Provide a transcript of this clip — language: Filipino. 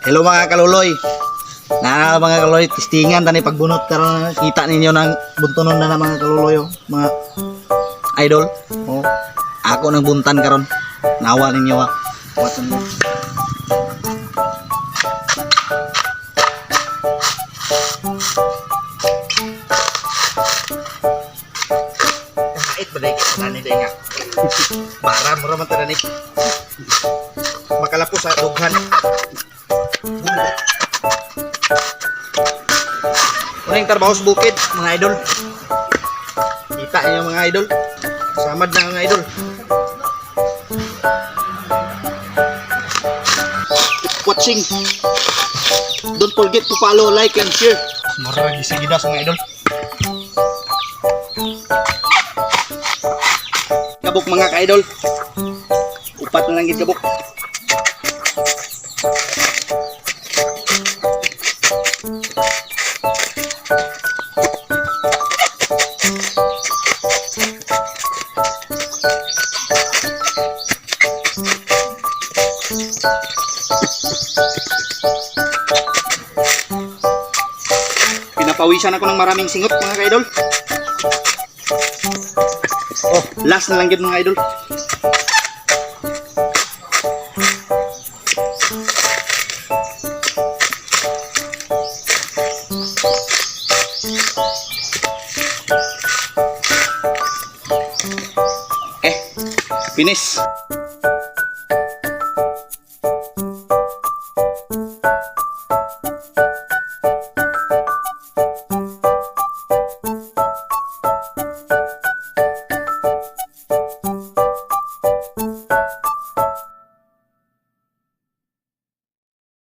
Hello mga kaluloy. Mga kaluloy, testingan tani pagbunot karon kita ninyo ng buntonon na mga kaluloy, mga idol. Oh, ako nang buntan karon. Nawa ninyo ah. Waton niyo. Kahit balay ka tani day nga. Bara mo raman tani. Makalapos sa dughan. Kuning trabaho sa bukid, mga idol. Kita niyo mga idol. Samad na mga idol. Keep watching. Don't forget to follow, like, and share. Mura gisigidas mga idol. Kabuk mga ka-idol. Upat na lang gid kabuk. Pinapawisan ako ng maraming singot mga ka-idol. Oh, last na lang yun mga idol. Finish.